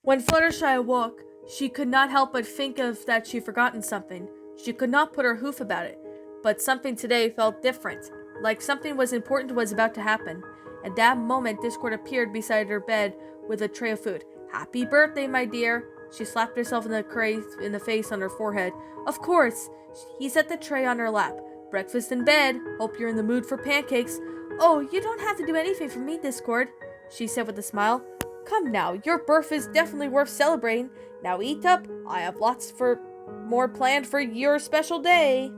When Fluttershy awoke, she could not help but think of that she'd forgotten something. She could not put her hoof about it, but something today felt different, like something was important was about to happen. At that moment, Discord appeared beside her bed with a tray of food. "Happy birthday, my dear!" She slapped herself in the face on her forehead. "Of course!" He set the tray on her lap. "Breakfast in bed. Hope you're in the mood for pancakes." "Oh, you don't have to do anything for me, Discord," she said with a smile. "Come now, your birth is definitely worth celebrating. Now eat up. I have lots more planned for your special day."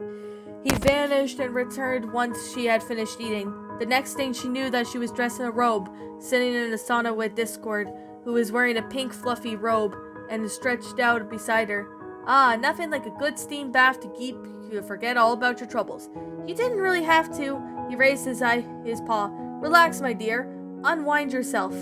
He vanished and returned once she had finished eating. The next thing she knew that she was dressed in a robe, sitting in a sauna with Discord, who was wearing a pink fluffy robe and stretched out beside her. Ah, nothing like a good steam bath to keep you forget all about your troubles. You didn't really have to. He raised his paw. "Relax, my dear. Unwind yourself."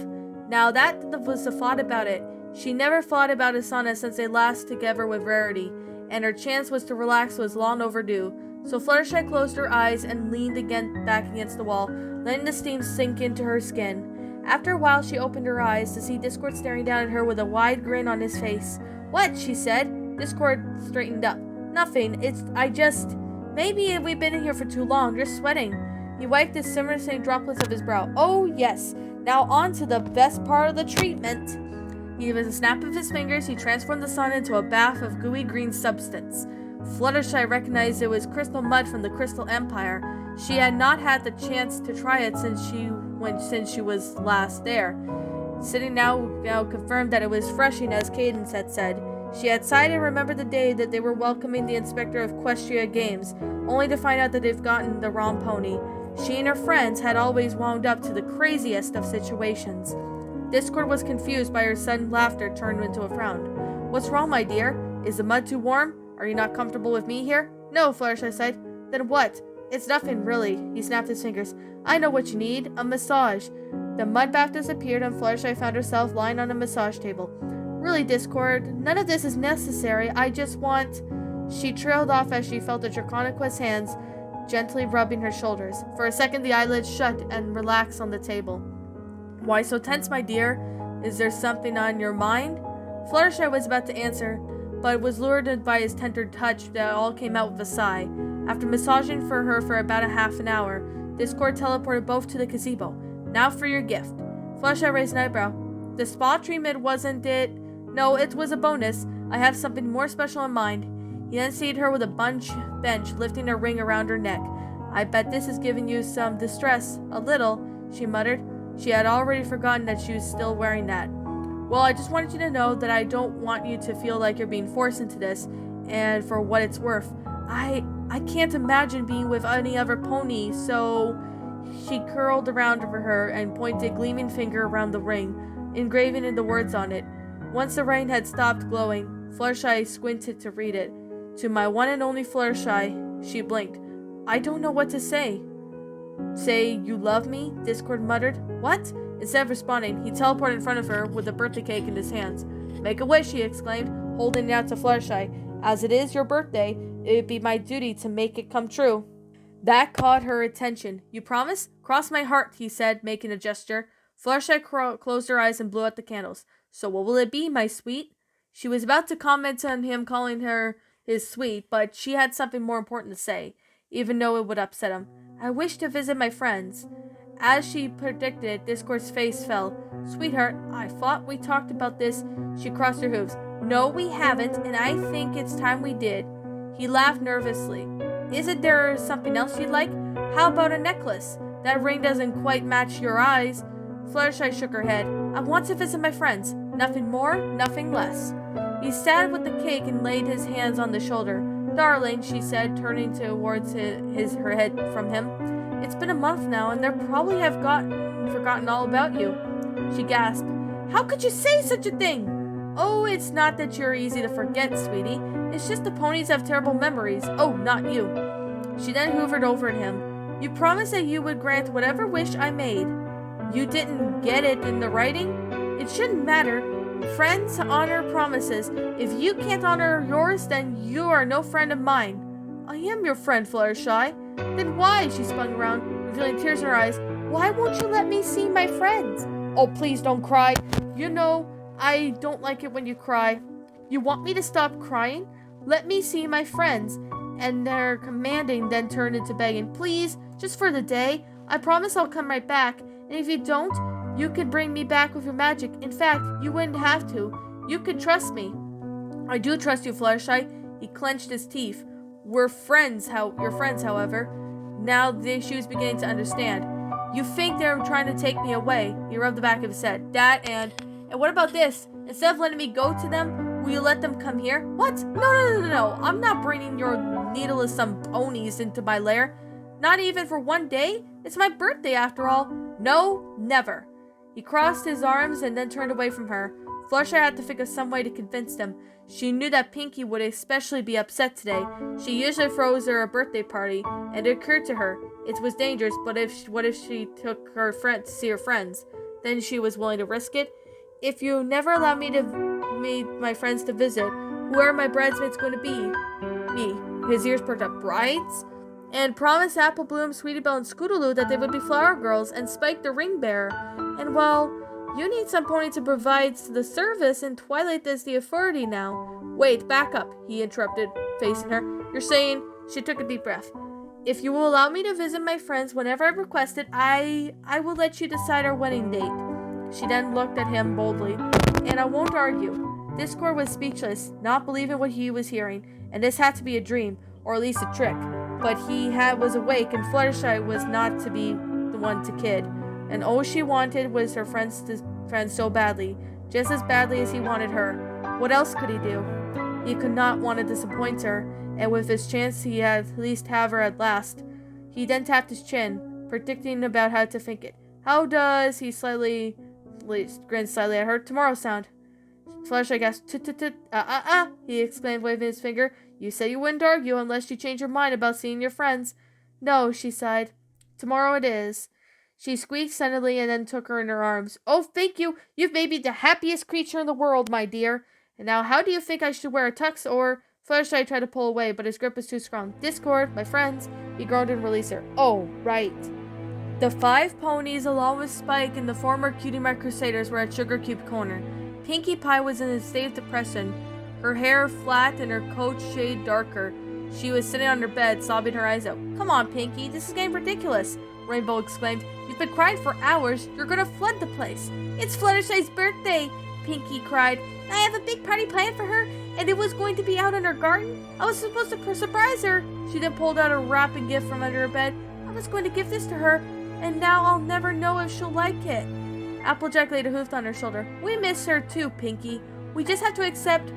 Now that was the thought about it. She never thought about a sauna since they last together with Rarity, and her chance to relax was long overdue. So Fluttershy closed her eyes and leaned back against the wall, letting the steam sink into her skin. After a while, she opened her eyes to see Discord staring down at her with a wide grin on his face. "What?" she said. Discord straightened up. "Nothing. Maybe we've been in here for too long. You're sweating." He wiped the simmering droplets of his brow. "Oh, yes. Now on to the best part of the treatment." With a snap of his fingers, he transformed the sun into a bath of gooey green substance. Fluttershy recognized it was crystal mud from the Crystal Empire. She had not had the chance to try it since she was last there. Sitting now confirmed that it was refreshing, as Cadence had said. She had sighed and remembered the day that they were welcoming the inspector of Equestria Games, only to find out that they've gotten the wrong pony. She and her friends had always wound up to the craziest of situations. Discord was confused by her sudden laughter turned into a frown. "What's wrong, my dear? Is the mud too warm? Are you not comfortable with me here?" "No," Fluttershy said. "Then what?" "It's nothing, really." He snapped his fingers. "I know what you need. A massage." The mud bath disappeared and Fluttershy found herself lying on a massage table. "Really, Discord, none of this is necessary. I just want..." She trailed off as she felt the Draconiqua's hands gently rubbing her shoulders. For a second, the eyelids shut and relaxed on the table. "Why so tense, my dear? Is there something on your mind?" Fluttershy was about to answer, but was lured by his tender touch that all came out with a sigh. After massaging for her for about a half an hour, Discord teleported both to the gazebo. "Now for your gift." Fluttershy raised an eyebrow. "The spa treatment wasn't it?" "No, it was a bonus. I have something more special in mind." He then seated her with a bench, lifting her ring around her neck. "I bet this is giving you some distress. A little," she muttered. She had already forgotten that she was still wearing that. "Well, I just wanted you to know that I don't want you to feel like you're being forced into this, and for what it's worth, I can't imagine being with any other pony, so..." She curled around over her and pointed a gleaming finger around the ring, engraving the words on it. Once the ring had stopped glowing, Fluttershy squinted to read it. "To my one and only Fluttershy," she blinked. "I don't know what to say." "Say you love me?" Discord muttered. "What?" Instead of responding, he teleported in front of her with a birthday cake in his hands. "Make a wish," he exclaimed, holding it out to Fluttershy. "As it is your birthday, it would be my duty to make it come true." That caught her attention. "You promise?" "Cross my heart," he said, making a gesture. Fluttershy closed her eyes and blew out the candles. "So what will it be, my sweet?" She was about to comment on him calling her his sweet, but she had something more important to say, even though it would upset him. "I wish to visit my friends." As she predicted, Discord's face fell. "Sweetheart, I thought we talked about this." She crossed her hooves. "No, we haven't, and I think it's time we did." He laughed nervously. "Isn't there something else you'd like? How about a necklace? That ring doesn't quite match your eyes." Fluttershy shook her head. "I want to visit my friends. Nothing more, nothing less." He sat with the cake and laid his hands on the shoulder. "Darling," she said, turning towards her head from him. "It's been a month now, and they probably have forgotten all about you." She gasped. "How could you say such a thing?" "Oh, it's not that you're easy to forget, sweetie. It's just the ponies have terrible memories. Oh, not you." She then hoovered over at him. "You promised that you would grant whatever wish I made. You didn't get it in the writing? It shouldn't matter. Friends honor promises. If you can't honor yours, then you are no friend of mine." "I am your friend, Fluttershy." "Then why?" She spun around, revealing tears in her eyes. "Why won't you let me see my friends?" "Oh, please don't cry. You know, I don't like it when you cry. You want me to stop crying? Let me see my friends. And their commanding then turned into begging. Please, just for the day. I promise I'll come right back. And if you don't, you could bring me back with your magic. In fact, you wouldn't have to. You could trust me. I do trust you, Fluttershy. He clenched his teeth. We're friends, your friends, however. Now she was beginning to understand. You think they're trying to take me away? He rubbed the back of his head. That and what about this? Instead of letting me go to them, will you let them come here? What? No. I'm not bringing your needless some ponies into my lair. Not even for one day? It's my birthday after all. No, never. He crossed his arms and then turned away from her. Fluttershy had to think of some way to convince them. She knew that Pinkie would especially be upset today. She usually throws her a birthday party, and it occurred to her it was dangerous, but what if she took her friend to see her friends? Then she was willing to risk it. If you never allow me to meet my friends to visit, who are my bridesmaids going to be? Me. His ears perked up. Brides? And promised Apple Bloom, Sweetie Belle, and Scootaloo that they would be flower girls, and Spike the ring bearer. And well, you need some pony to provide the service, and Twilight is the authority now. Wait, back up, he interrupted, facing her. You're saying... She took a deep breath. If you will allow me to visit my friends whenever I request it, I will let you decide our wedding date. She then looked at him boldly. And I won't argue. Discord was speechless, not believing what he was hearing, and this had to be a dream, or at least a trick. But he was awake, and Fluttershy was not to be the one to kid. And all she wanted was her friends so badly, just as badly as he wanted her. What else could he do? He could not want to disappoint her, and with his chance he had at least have her at last. He then tapped his chin, predicting about how to think it. How does he grinned slightly at her. Tomorrow sound. Fluttershy gasped. He exclaimed, waving his finger. You said you wouldn't argue unless you changed your mind about seeing your friends. No, she sighed. Tomorrow it is. She squeaked suddenly and then took her in her arms. Oh, thank you. You've made me the happiest creature in the world, my dear. And now how do you think I should wear a tux or... Fluttershy tried to pull away, but his grip was too strong. Discord, my friends. He groaned and released her. Oh, right. The 5 ponies, along with Spike and the former Cutie Mark Crusaders, were at Sugar Cube Corner. Pinkie Pie was in a state of depression, her hair flat and her coat shade darker. She was sitting on her bed, sobbing her eyes out. Come on, Pinkie, this is getting ridiculous, Rainbow exclaimed. You've been crying for hours. You're gonna flood the place. It's Fluttershy's birthday, Pinkie cried. I have a big party planned for her, and it was going to be out in her garden. I was supposed to surprise her. She then pulled out a wrapping gift from under her bed. I was going to give this to her, and now I'll never know if she'll like it. Applejack laid a hoof on her shoulder. We miss her too, Pinkie. We just have to accept...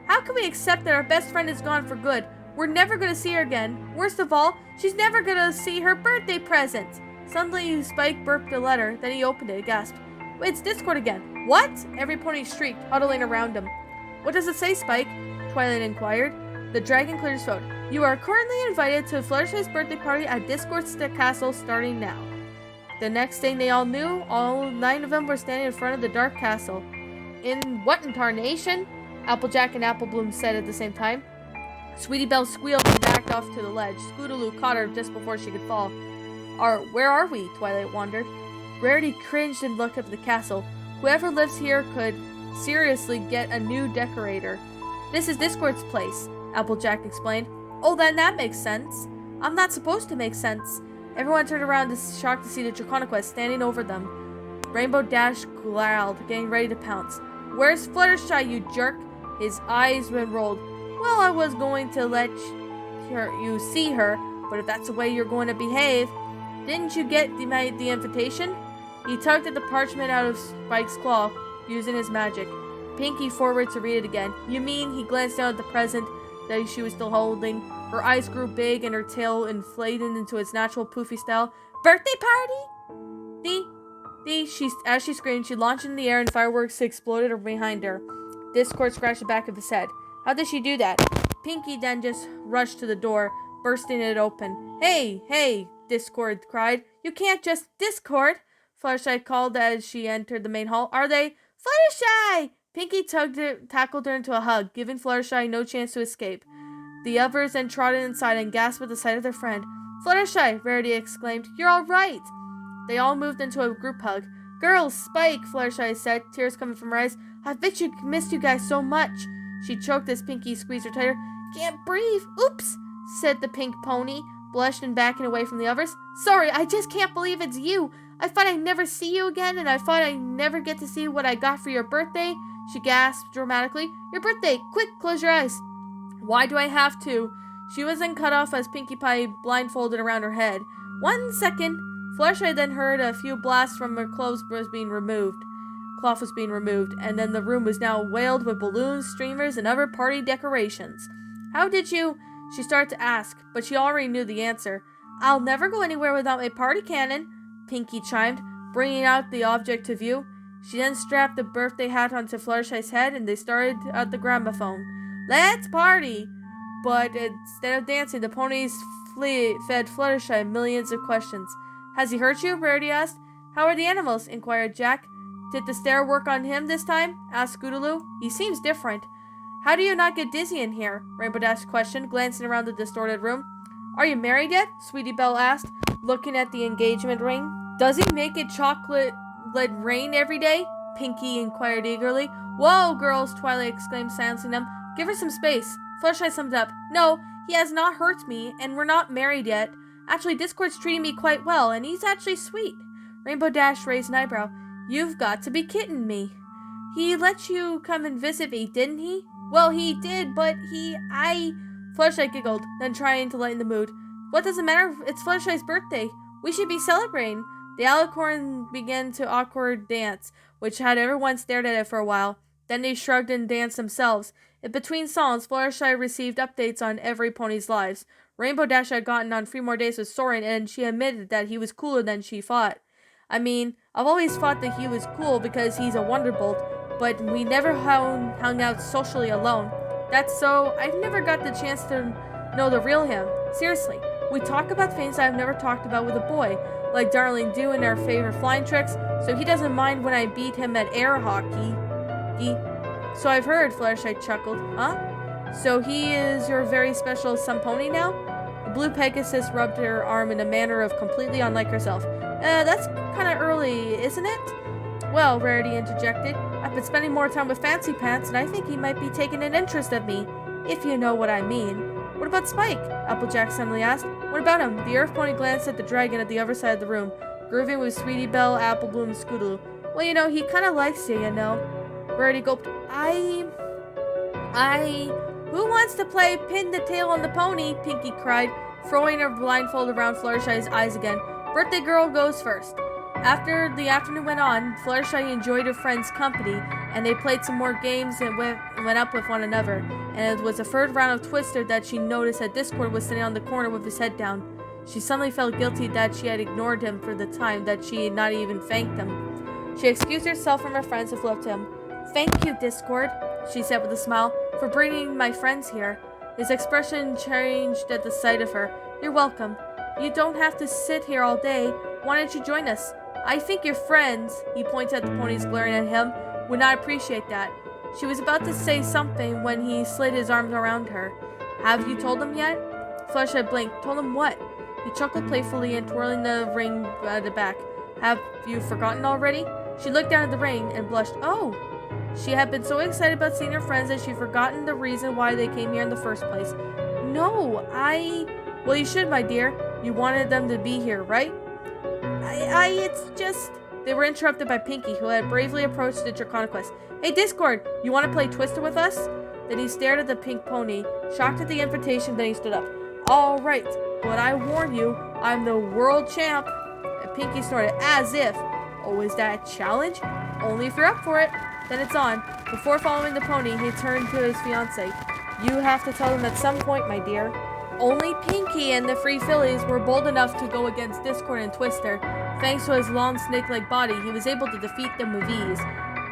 How can we accept that our best friend is gone for good? We're never going to see her again. Worst of all, she's never going to see her birthday present. Suddenly, Spike burped a letter. Then he opened it and gasped. Wait, it's Discord again. What? Every pony shrieked, huddling around him. What does it say, Spike? Twilight inquired. The dragon cleared his throat. You are currently invited to Fluttershy's birthday party at Discord's Castle starting now. The next thing they all knew, all 9 of them were standing in front of the dark castle. In what incarnation? Applejack and Apple Bloom said at the same time. Sweetie Belle squealed and backed off to the ledge. Scootaloo caught her just before she could fall. Where are we? Twilight wondered. Rarity cringed and looked up at the castle. Whoever lives here could seriously get a new decorator. This is Discord's place, Applejack explained. Oh, then that makes sense. I'm not supposed to make sense. Everyone turned around, shocked to see the Draconiquest standing over them. Rainbow Dash growled, getting ready to pounce. Where's Fluttershy, you jerk? His eyes rolled. Well, I was going to let you see her, but if that's the way you're going to behave... Didn't you get the invitation? He tugged at the parchment out of Spike's claw, using his magic. Pinkie forward to read it again. You mean, he glanced down at the present that she was still holding. Her eyes grew big and her tail inflated into its natural poofy style. Birthday party? As she screamed, she launched in the air and fireworks exploded behind her. Discord scratched the back of his head. How did she do that? Pinkie then just rushed to the door, bursting it open. Hey, Discord cried. You can't just Discord, Fluttershy called as she entered the main hall. Are they? Fluttershy! Pinkie tackled her into a hug, giving Fluttershy no chance to escape. The others then trotted inside and gasped at the sight of their friend. Fluttershy! Rarity exclaimed. You're all right! They all moved into a group hug. Girls, Spike, Fluttershy said, tears coming from her eyes. I've missed you guys so much. She choked as Pinky squeezed her tighter. Can't breathe. Oops, said the pink pony, blushed and backing away from the others. Sorry, I just can't believe it's you. I thought I'd never see you again, and I thought I'd never get to see what I got for your birthday. She gasped dramatically. Your birthday! Quick, close your eyes. Why do I have to? She was then cut off as Pinkie Pie blindfolded around her head. 1 second. Fluttershy then heard a few blasts from her cloth was being removed, and then the room was now wailed with balloons, streamers, and other party decorations. How did you? She started to ask, but she already knew the answer. I'll never go anywhere without my party cannon, Pinkie chimed, bringing out the object to view. She then strapped the birthday hat onto Fluttershy's head, and they started at the gramophone. Let's party! But instead of dancing, the ponies fed Fluttershy millions of questions. Has he hurt you? Rarity asked. How are the animals? Inquired Jack. Did the stare work on him this time? Asked Scootaloo. He seems different. How do you not get dizzy in here? Rainbow Dash questioned, glancing around the distorted room. Are you married yet? Sweetie Belle asked, looking at the engagement ring. Does he make it chocolate rain every day? Pinkie inquired eagerly. Whoa, girls, Twilight exclaimed, silencing them. Give her some space. Fluttershy summed up. No, he has not hurt me, and we're not married yet. Actually, Discord's treating me quite well, and he's actually sweet. Rainbow Dash raised an eyebrow. You've got to be kidding me. He let you come and visit me, didn't he? Well, he did, but Fluttershy giggled, then trying to lighten the mood. What does it matter? It's Fluttershy's birthday. We should be celebrating. The alicorn began to awkward dance, which had everyone stared at it for a while. Then they shrugged and danced themselves. In between songs, Fluttershy received updates on every pony's lives. Rainbow Dash had gotten on 3 more dates with Soren, and she admitted that he was cooler than she thought. I mean, I've always thought that he was cool because he's a Wonderbolt, but we never hung out socially alone. That's so, I've never got the chance to know the real him. Seriously, we talk about things I've never talked about with a boy, like Darling doing our favorite flying tricks, so he doesn't mind when I beat him at air hockey. So I've heard, Fluttershy chuckled. Huh? So he is your very special some pony now? The blue Pegasus rubbed her arm in a manner of completely unlike herself. That's kinda early, isn't it? Well, Rarity interjected, I've been spending more time with Fancy Pants, and I think he might be taking an interest in me, if you know what I mean. What about Spike? Applejack suddenly asked. What about him? The Earth Pony glanced at the dragon at the other side of the room, grooving with Sweetie Belle, Applebloom, and Scootaloo. Well, you know, he kinda likes you, you know. Rarity gulped. Who wants to play pin the tail on the pony? Pinkie cried, throwing her blindfold around Fluttershy's eyes again. Birthday girl goes first. After the afternoon went on, Fluttershy enjoyed her friend's company, and they played some more games and went up with one another. And it was the third round of Twister that she noticed that Discord was sitting on the corner with his head down. She suddenly felt guilty that she had ignored him for the time that she had not even thanked him. She excused herself from her friends and flew up to him. Thank you, Discord, she said with a smile, for bringing my friends here. His expression changed at the sight of her. You're welcome. You don't have to sit here all day. Why don't you join us? I think your friends, he pointed at the ponies glaring at him, would not appreciate that. She was about to say something when he slid his arms around her. Have you told them yet? Fluttershy blinked. Told them what? He chuckled playfully and twirling the ring at the back. Have you forgotten already? She looked down at the ring and blushed. Oh! She had been so excited about seeing her friends that she'd forgotten the reason why they came here in the first place. No, Well, you should, my dear. You wanted them to be here, right? It's just... They were interrupted by Pinkie, who had bravely approached the Draconequest. Hey, Discord, you want to play Twister with us? Then he stared at the pink pony, shocked at the invitation, then he stood up. All right, but I warn you, I'm the world champ. And Pinkie snorted, as if. Oh, is that a challenge? Only if you're up for it. Then it's on. Before following the pony, he turned to his fiancée. You have to tell them at some point, my dear. Only Pinkie and the Free Fillies were bold enough to go against Discord and Twister. Thanks to his long snake-like body, he was able to defeat them with ease.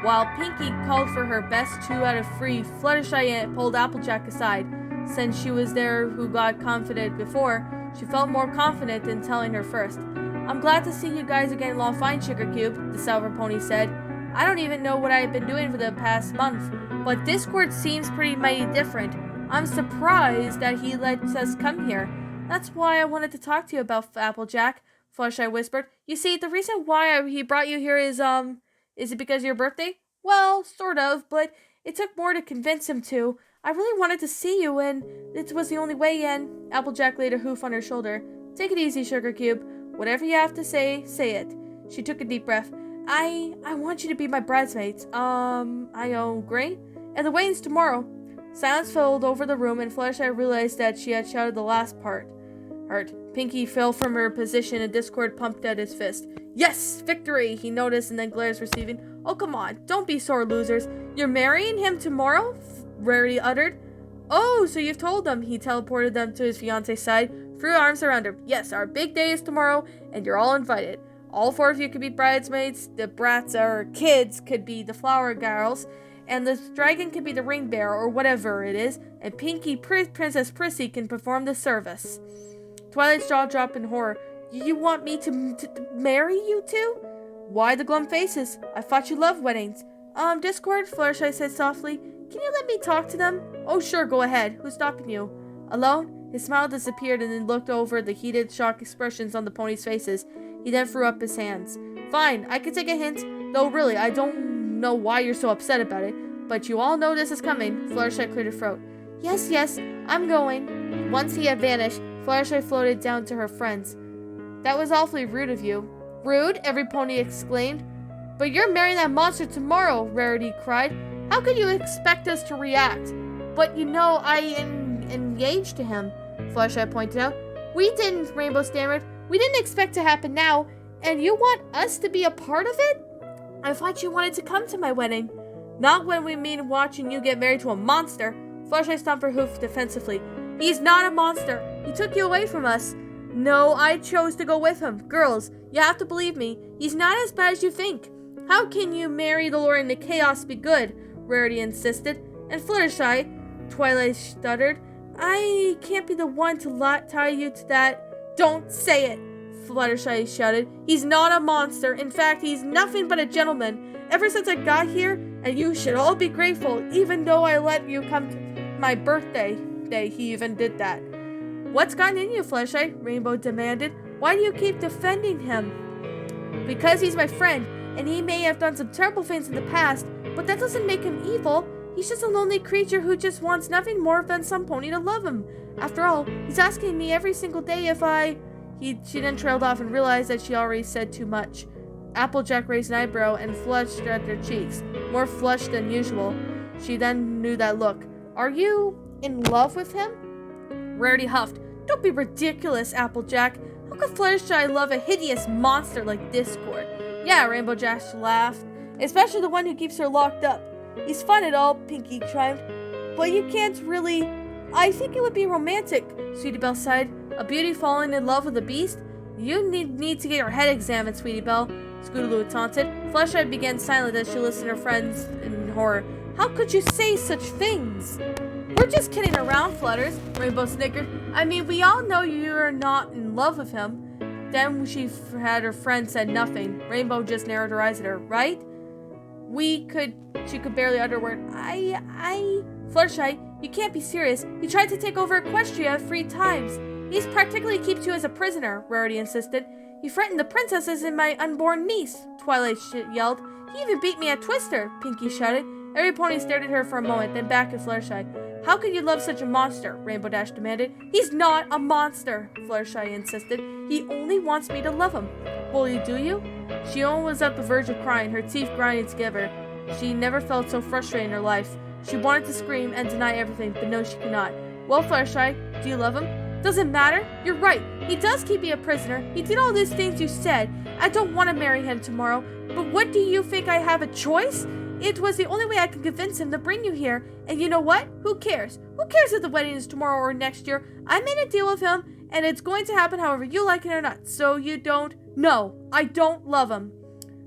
While Pinkie called for her best 2 out of 3, Fluttershy pulled Applejack aside. Since she was there who got confident before, she felt more confident in telling her first. I'm glad to see you guys are getting along fine, Sugar Cube, the Silver Pony said. I don't even know what I've been doing for the past month, but Discord seems pretty mighty different. I'm surprised that he lets us come here. That's why I wanted to talk to you about Applejack, Fluttershy whispered. You see, the reason why he brought you here is it because of your birthday? Well, sort of, but it took more to convince him to. I really wanted to see you, and it was the only way in. Applejack laid a hoof on her shoulder. Take it easy, Sugar Cube. Whatever you have to say it. She took a deep breath. I want you to be my bridesmaids. I agree. And the wedding's tomorrow. Silence filled over the room, and Fluttershy realized that she had shouted the last part. Pinky fell from her position, and Discord pumped at his fist. Yes! Victory! He noticed and then glares receiving. Oh, come on. Don't be sore, losers. You're marrying him tomorrow? Rarity uttered. Oh, so you've told them. He teleported them to his fiance's side, threw arms around her. Yes, our big day is tomorrow, and you're all invited. All 4 of you could be bridesmaids. The brats or kids could be the flower girls, and the dragon could be the ring bearer or whatever it is, and Princess Prissy can perform the service. Twilight's jaw dropped in horror. You want me to marry you two? Why the glum faces? I thought you loved weddings. Discord, Fluttershy said softly. Can you let me talk to them? Oh, sure, go ahead. Who's stopping you? Alone? His smile disappeared and then looked over the heated, shocked expressions on the ponies' faces. He then threw up his hands. Fine, I can take a hint. Though really, I don't know why you're so upset about it. But you all know this is coming. Fluttershy cleared her throat. Yes, I'm going. Once he had vanished, Fluttershy floated down to her friends. That was awfully rude of you. Rude? Every pony exclaimed. But you're marrying that monster tomorrow, Rarity cried. How could you expect us to react? But you know, I am engaged to him, Fluttershy pointed out. We didn't, Rainbow stammered. We didn't expect to happen now, and you want us to be a part of it? I thought you wanted to come to my wedding. Not when we mean watching you get married to a monster. Fluttershy stomped her hoof defensively. He's not a monster. He took you away from us. No, I chose to go with him. Girls, you have to believe me. He's not as bad as you think. How can you marry the Lord and the chaos be good? Rarity insisted. And Fluttershy, Twilight stuttered. I can't be the one to tie you to that. Don't say it, Fluttershy shouted. He's not a monster. In fact, he's nothing but a gentleman. Ever since I got here, and you should all be grateful, even though I let you come to my birthday. He even did that. What's gotten in you, Fluttershy? Rainbow demanded. Why do you keep defending him? Because he's my friend, and he may have done some terrible things in the past, but that doesn't make him evil. He's just a lonely creature who just wants nothing more than some pony to love him. After all, he's asking me every single day if She then trailed off and realized that she already said too much. Applejack raised an eyebrow and flushed at her cheeks, more flushed than usual. She then knew that look. Are you in love with him? Rarity huffed. Don't be ridiculous, Applejack. How could Fluttershy love a hideous monster like Discord? Yeah, Rainbow Dash laughed. Especially the one who keeps her locked up. He's fun and all, Pinky chimed. But you can't really... I think it would be romantic, Sweetie Belle sighed. A beauty falling in love with a beast? You need to get your head examined, Sweetie Belle, Scootaloo taunted. Fluttershy began silent as she listened to her friends in horror. How could you say such things? We're just kidding around, Flutters, Rainbow snickered. I mean, we all know you're not in love with him. Then she had her friend said nothing. Rainbow just narrowed her eyes at her, right? She could barely utter a word. Fluttershy, you can't be serious. He tried to take over Equestria 3 times. He practically keeps you as a prisoner, Rarity insisted. He threatened the princesses and my unborn niece, Twilight yelled. He even beat me at Twister, Pinky shouted. Every pony stared at her for a moment, then back at Fluttershy. How could you love such a monster? Rainbow Dash demanded. He's not a monster, Fluttershy insisted. He only wants me to love him. Well, do you? She was at the verge of crying, her teeth grinding together. She never felt so frustrated in her life. She wanted to scream and deny everything, but no, she could not. Well, Fluttershy, do you love him? Doesn't matter. You're right. He does keep me a prisoner. He did all these things you said. I don't want to marry him tomorrow. But what do you think, I have a choice? It was the only way I could convince him to bring you here. And you know what? Who cares? Who cares if the wedding is tomorrow or next year? I made a deal with him, and it's going to happen however you like it or not. So you don't... No, I don't love him.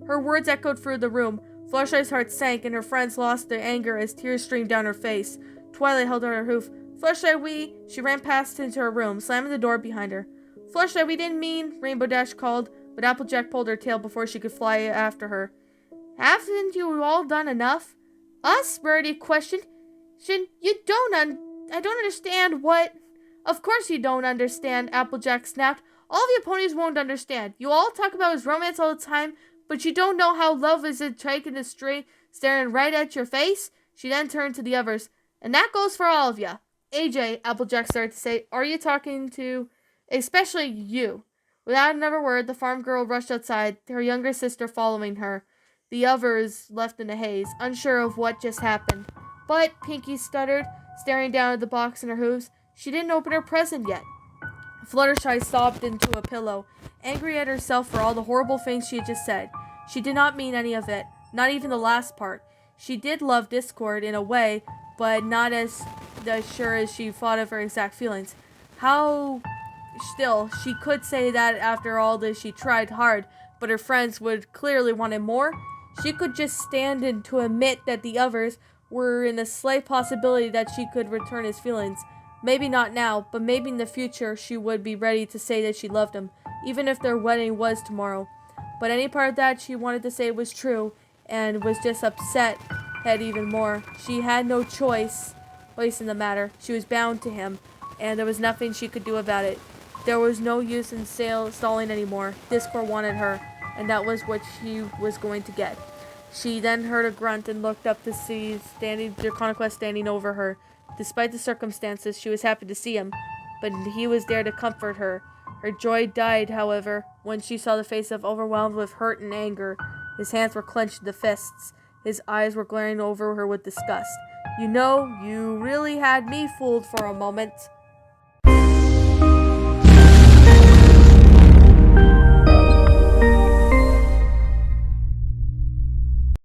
Her words echoed through the room. Fluttershy's heart sank, and her friends lost their anger as tears streamed down her face. Twilight held on her hoof. Fluttershy, She ran past into her room, slamming the door behind her. Fluttershy, we didn't mean, Rainbow Dash called, but Applejack pulled her tail before she could fly after her. Haven't you all done enough? Us? Rarity questioned. I don't understand what... Of course you don't understand, Applejack snapped. All of you ponies won't understand. You all talk about his romance all the time, but you don't know how love is a taken staring right at your face. She then turned to the others. And that goes for all of ya. AJ, Applejack started to say, are you talking to... especially you. Without another word, the farm girl rushed outside, her younger sister following her. The others left in a haze, unsure of what just happened. But, Pinkie stuttered, staring down at the box in her hooves, she didn't open her present yet. Fluttershy sobbed into a pillow, angry at herself for all the horrible things she had just said. She did not mean any of it, not even the last part. She did love Discord in a way, but not as sure as she thought of her exact feelings. How... Still, she could say that after all this she tried hard, but her friends would clearly wanted more. She could just stand in to admit that the others were in a slight possibility that she could return his feelings. Maybe not now, but maybe in the future she would be ready to say that she loved him, even if their wedding was tomorrow. But any part of that she wanted to say was true, and was just upset at even more. She had no choice in the matter. She was bound to him, and there was nothing she could do about it. There was no use in stalling anymore. Discord wanted her, and that was what she was going to get. She then heard a grunt and looked up to see Draconequest standing over her. Despite the circumstances, she was happy to see him, but he was there to comfort her. Her joy died, however, when she saw the face of overwhelmed with hurt and anger. His hands were clenched into fists. His eyes were glaring over her with disgust. You know, you really had me fooled for a moment.